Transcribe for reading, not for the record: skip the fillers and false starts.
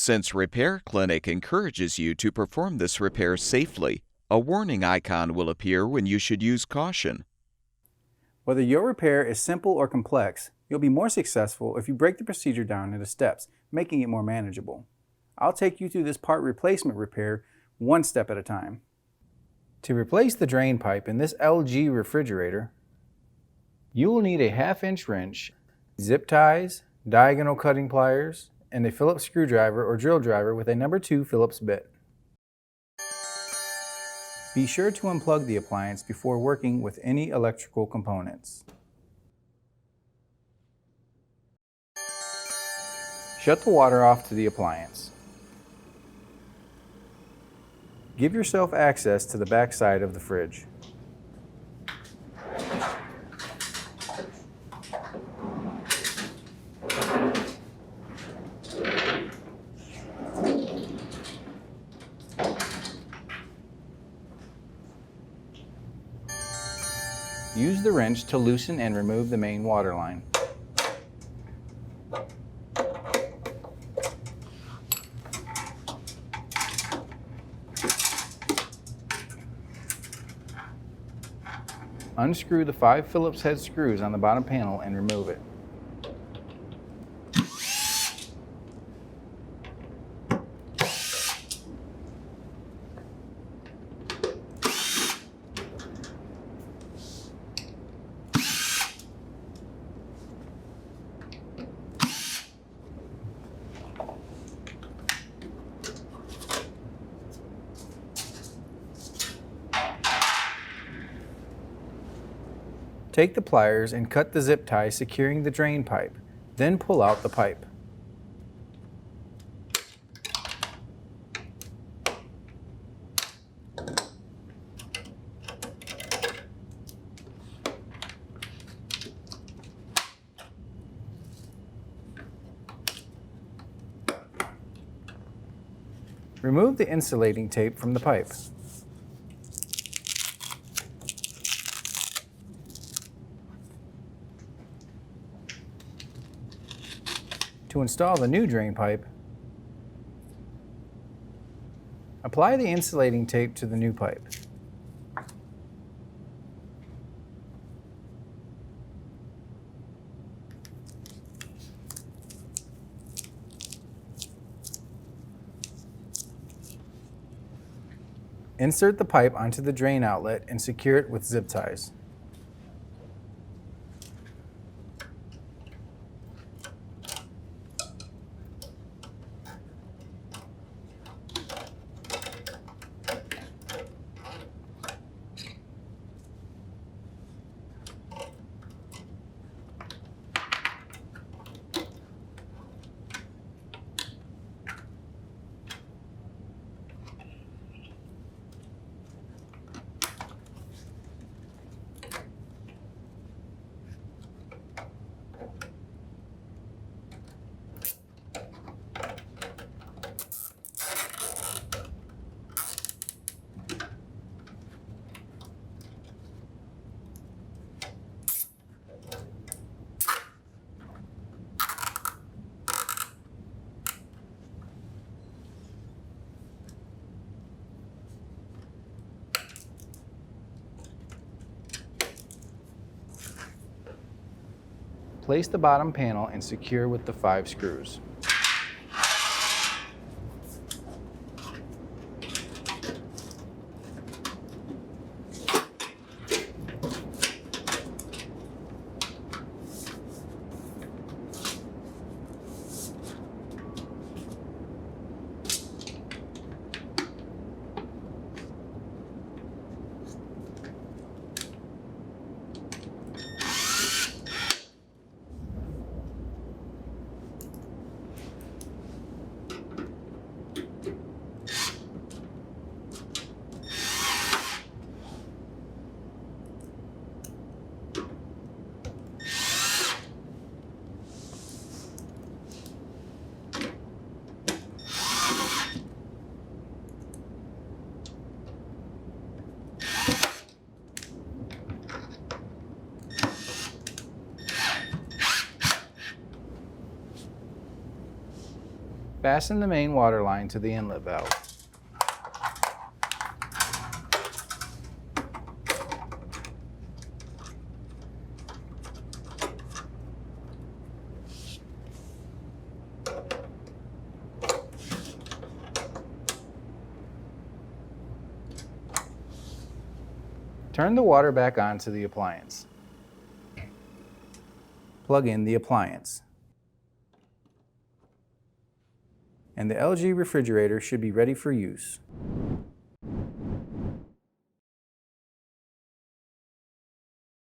Since Repair Clinic encourages you to perform this repair safely, a warning icon will appear when you should use caution. Whether your repair is simple or complex, you'll be more successful if you break the procedure down into steps, making it more manageable. I'll take you through this part replacement repair one step at a time. To replace the drain pipe in this LG refrigerator, you will need a 1/2-inch wrench, zip ties, diagonal cutting pliers, and a Phillips screwdriver or drill driver with a No. 2 Phillips bit. Be sure to unplug the appliance before working with any electrical components. Shut the water off to the appliance. Give yourself access to the back side of the fridge. Use the wrench to loosen and remove the main water line. Unscrew the 5 Phillips head screws on the bottom panel and remove it. Take the pliers and cut the zip tie securing the drain pipe, then pull out the pipe. Remove the insulating tape from the pipe. To install the new drain pipe, apply the insulating tape to the new pipe. Insert the pipe onto the drain outlet and secure it with zip ties. Place the bottom panel and secure with the 5 screws. Fasten the main water line to the inlet valve. Turn the water back on to the appliance. Plug in the appliance. And the LG refrigerator should be ready for use.